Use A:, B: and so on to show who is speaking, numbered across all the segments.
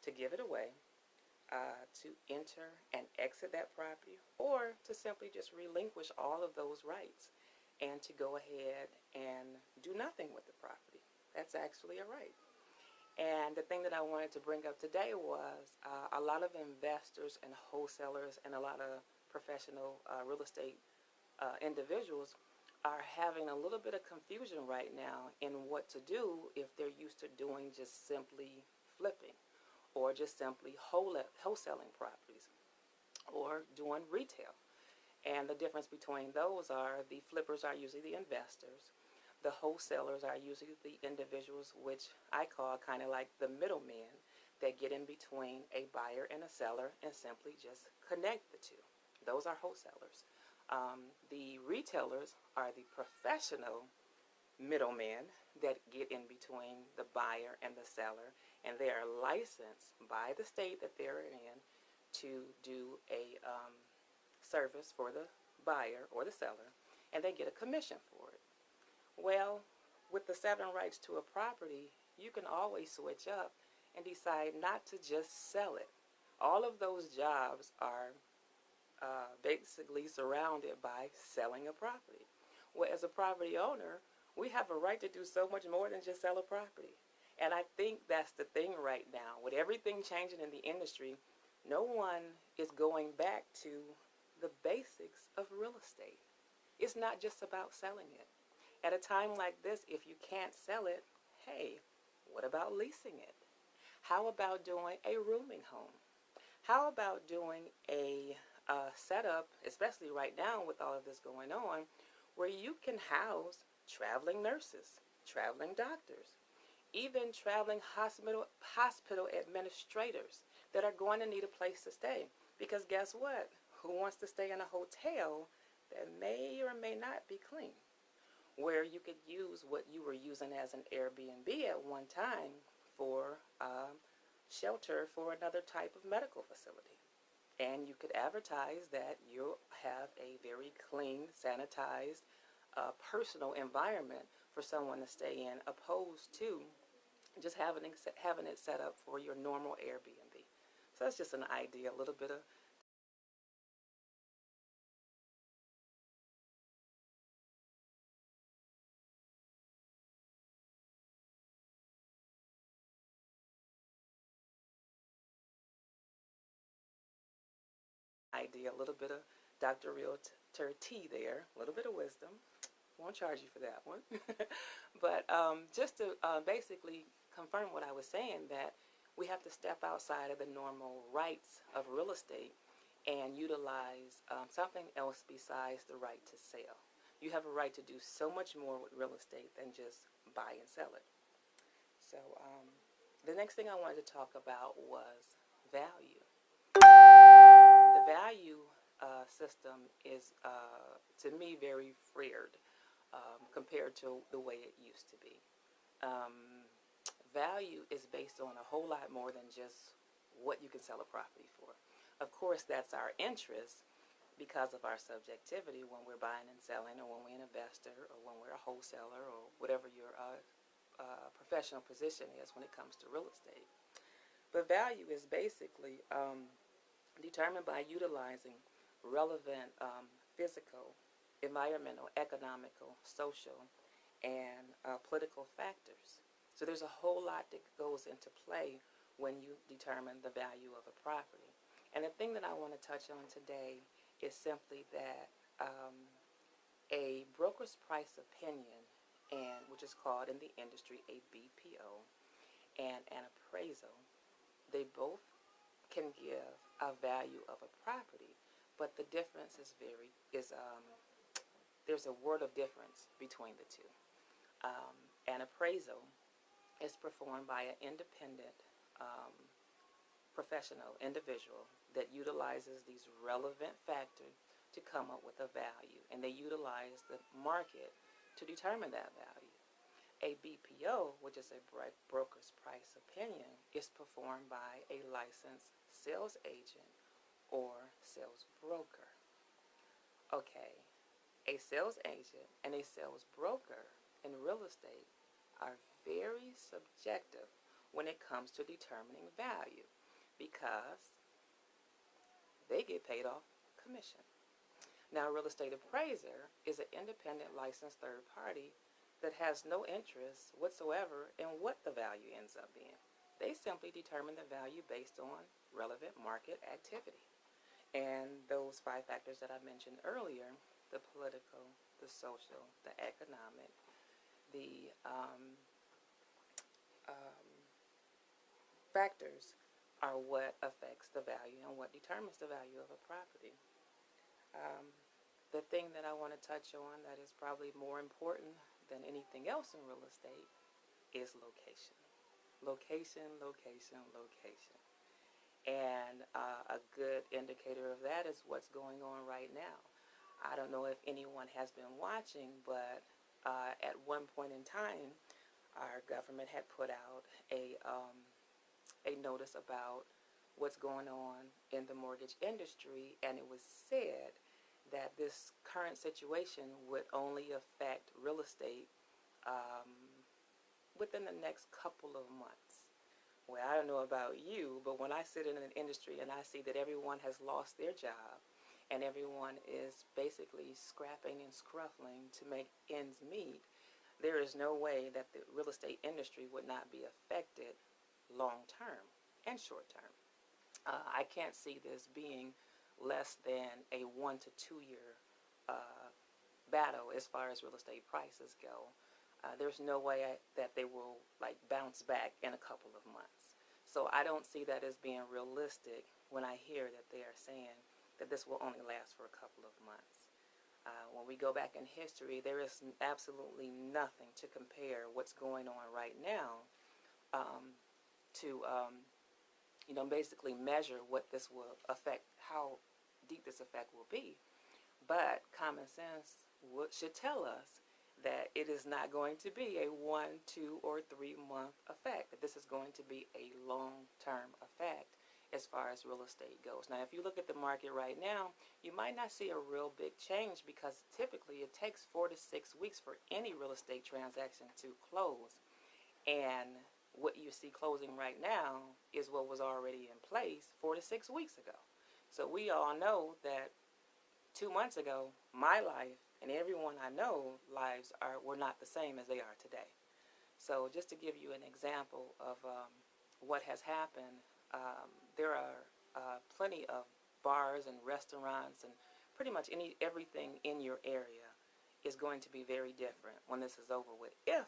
A: to give it away, to enter and exit that property, or to simply just relinquish all of those rights and to go ahead and do nothing with the property. That's actually a right. And the thing that I wanted to bring up today was a lot of investors and wholesalers and a lot of professional real estate individuals are having a little bit of confusion right now in what to do if they're used to doing just simply flipping or just simply wholesaling properties or doing retail. And the difference between those are the flippers are usually the investors. The wholesalers are usually the individuals, which I call kind of like the middlemen that get in between a buyer and a seller and simply just connect the two. Those are wholesalers. The retailers are the professional middlemen that get in between the buyer and the seller, and they are licensed by the state that they're in to do a service for the buyer or the seller, and they get a commission for it. Well, with the 7 rights to a property, you can always switch up and decide not to just sell it. All of those jobs are basically surrounded by selling a property. Well, as a property owner, we have a right to do so much more than just sell a property. And I think that's the thing right now. With everything changing in the industry, no one is going back to the basics of real estate. It's not just about selling it. At a time like this, if you can't sell it, hey, what about leasing it? How about doing a rooming home? How about doing a setup, especially right now with all of this going on, where you can house traveling nurses, traveling doctors, even traveling hospital administrators that are going to need a place to stay. Because guess what? Who wants to stay in a hotel that may or may not be clean? Where you could use what you were using as an Airbnb at one time for shelter for another type of medical facility. And you could advertise that you have a very clean, sanitized, personal environment for someone to stay in, opposed to just having it set up for your normal Airbnb. So that's just an idea, a little bit of Dr. Realtor T there, a little bit of wisdom. Won't charge you for that one. But just to basically confirm what I was saying, that we have to step outside of the normal rights of real estate and utilize something else besides the right to sell. You have a right to do so much more with real estate than just buy and sell it. So the next thing I wanted to talk about was value. The value system is, to me, very freered compared to the way it used to be. Um, Value is based on a whole lot more than just what you can sell a property for. Of course, that's our interest because of our subjectivity when we're buying and selling, or when we're an investor, or when we're a wholesaler, or whatever your professional position is when it comes to real estate. But value is basically determined by utilizing relevant physical, environmental, economical, social, and political factors. So there's a whole lot that goes into play when you determine the value of a property. And the thing that I want to touch on today is simply that a broker's price opinion, and which is called in the industry a BPO, and an appraisal, they both can give a value of a property, but the difference is there's a world of difference between the two. An appraisal is performed by an independent professional individual that utilizes these relevant factors to come up with a value, and they utilize the market to determine that value. A BPO, which is a broker's price opinion, is performed by a licensed sales agent or sales broker. Okay, a sales agent and a sales broker in real estate are very subjective when it comes to determining value. because they get paid off commission. Now, a real estate appraiser is an independent licensed third party that has no interest whatsoever in what the value ends up being. They simply determine the value based on relevant market activity. And those 5 factors that I mentioned earlier, the political, the social, the economic, the factors are what affects the value and what determines the value of a property. Um, the thing that I want to touch on that is probably more important than anything else in real estate is location. Location, location, location. And a good indicator of that is what's going on right now. I don't know if anyone has been watching, but at one point in time, our government had put out a notice about what's going on in the mortgage industry, and it was said that this current situation would only affect real estate um, within the next couple of months. Well, I don't know about you, but when I sit in an industry and I see that everyone has lost their job and everyone is basically scrapping and scruffling to make ends meet, there is no way that the real estate industry would not be affected long term and short term. I can't see this being less than a 1 to 2 year battle as far as real estate prices go. There's no way that they will like bounce back in a couple of months. So I don't see that as being realistic when I hear that they are saying that this will only last for a couple of months. When we go back in history, there is absolutely nothing to compare what's going on right now to basically measure what this will affect, how deep this effect will be. But common sense should tell us that it is not going to be a 1, 2, or 3 month effect. That this is going to be a long-term effect as far as real estate goes. Now, if you look at the market right now, you might not see a real big change because typically it takes 4 to 6 weeks for any real estate transaction to close. And what you see closing right now is what was already in place 4 to 6 weeks ago. So we all know that 2 months ago, my life and everyone I know lives were not the same as they are today. So just to give you an example of what has happened, there are plenty of bars and restaurants and pretty much everything in your area is going to be very different when this is over with, if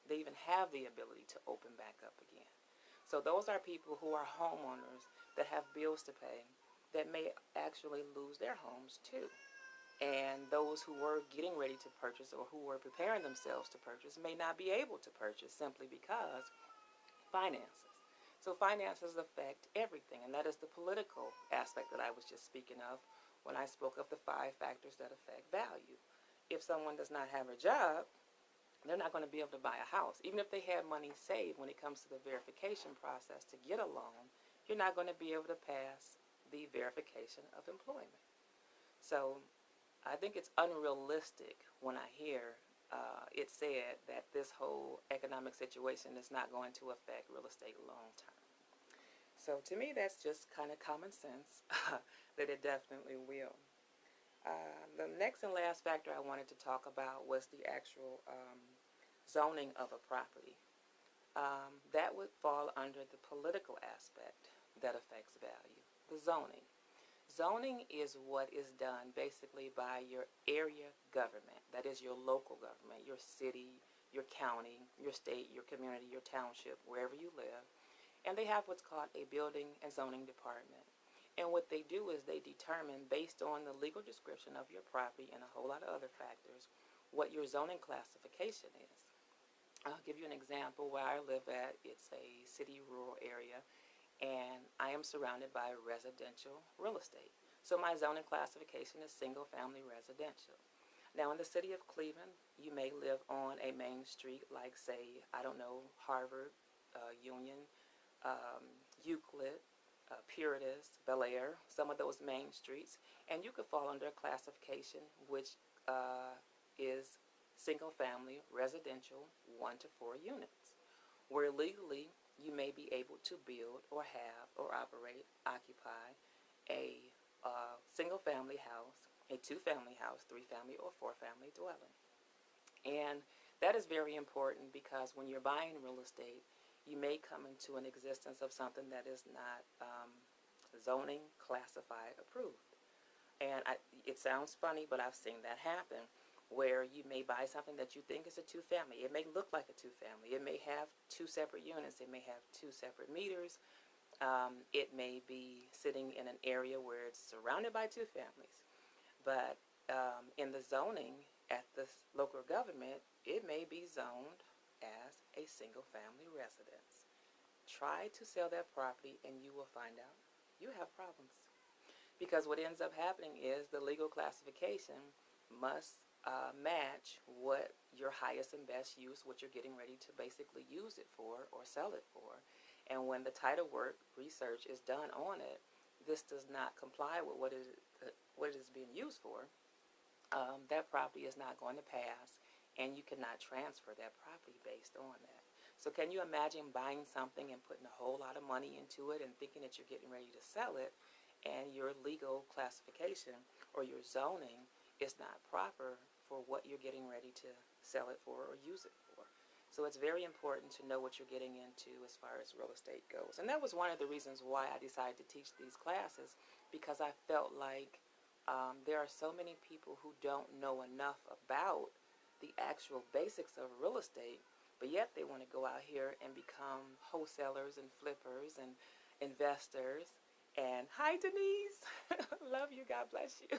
A: they even have the ability to open back up again. So those are people who are homeowners that have bills to pay that may actually lose their homes too. And those who were getting ready to purchase or who were preparing themselves to purchase may not be able to purchase simply because finances. So finances affect everything, and that is the political aspect that I was just speaking of when I spoke of the 5 factors that affect value. If someone does not have a job, they're not going to be able to buy a house. Even if they have money saved when it comes to the verification process to get a loan, you're not going to be able to pass the verification of employment. So I think it's unrealistic when I hear it said that this whole economic situation is not going to affect real estate long term. So to me, that's just kind of common sense that it definitely will. The next and last factor I wanted to talk about was the actual zoning of a property. That would fall under the political aspect that affects value, the zoning. Zoning is what is done basically by your area government. That is your local government, your city, your county, your state, your community, your township, wherever you live. And they have what's called a building and zoning department. And what they do is they determine, based on the legal description of your property and a whole lot of other factors, what your zoning classification is. I'll give you an example where I live at. It's a city rural area, and I am surrounded by residential real estate. So my zoning classification is single family residential. Now in the city of Cleveland, you may live on a main street like, say, I don't know, Harvard, Union, Euclid, Puritas, Bel Air, some of those main streets, and you could fall under a classification which is single family residential 1 to 4 units, where legally you may be able to build or have or operate, occupy a single family house, a two-family house, three-family, or four-family dwelling. And that is very important because when you're buying real estate, you may come into an existence of something that is not zoning classified approved. And it sounds funny, but I've seen that happen where you may buy something that you think is a two-family. It may look like a two-family. It may have two separate units. It may have two separate meters. It may be sitting in an area where it's surrounded by two families. But in the zoning at the local government, it may be zoned as a single-family residence. Try to sell that property and you will find out you have problems. Because what ends up happening is the legal classification must match what your highest and best use, what you're getting ready to basically use it for or sell it for. And when the title work research is done on it, this does not comply with what it is being used for. That property is not going to pass, and you cannot transfer that property based on that. So can you imagine buying something and putting a whole lot of money into it and thinking that you're getting ready to sell it, and your legal classification or your zoning is not proper for what you're getting ready to sell it for or use it for? So it's very important to know what you're getting into as far as real estate goes. And that was one of the reasons why I decided to teach these classes, because I felt like there are so many people who don't know enough about the actual basics of real estate, but yet they want to go out here and become wholesalers and flippers and investors. And hi, Denise. Love you. God bless you.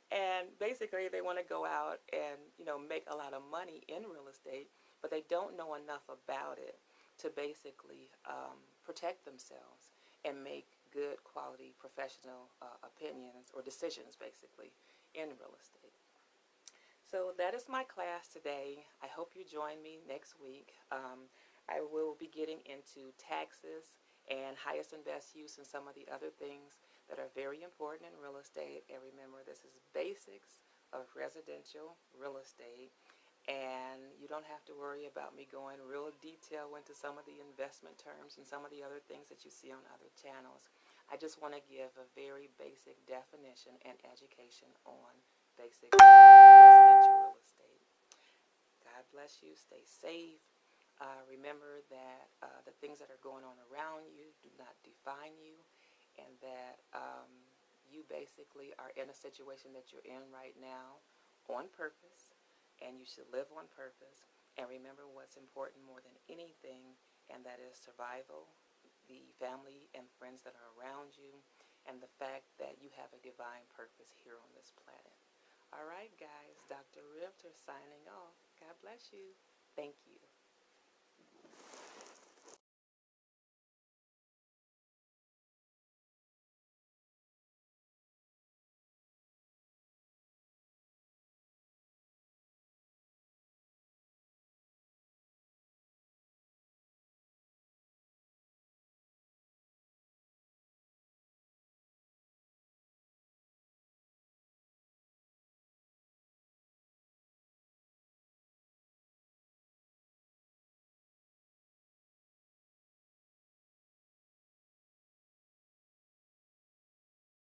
A: And basically, they want to go out and, make a lot of money in real estate, but they don't know enough about it to basically protect themselves and make good quality professional opinions or decisions, basically, in real estate. So that is my class today. I hope you join me next week. I will be getting into taxes and highest and best use and some of the other things that are very important in real estate. And remember, this is basics of residential real estate. And you don't have to worry about me going real detail into some of the investment terms and some of the other things that you see on other channels. I just want to give a very basic definition and education on basic residential real estate. God bless you. Stay safe. Remember that the things that are going on around you do not define you, and that you basically are in a situation that you're in right now on purpose, and you should live on purpose. And remember what's important more than anything, and that is survival, the family and friends that are around you, and the fact that you have a divine purpose here on this planet. All right, guys, Dr. Rifter signing off. God bless you. Thank you.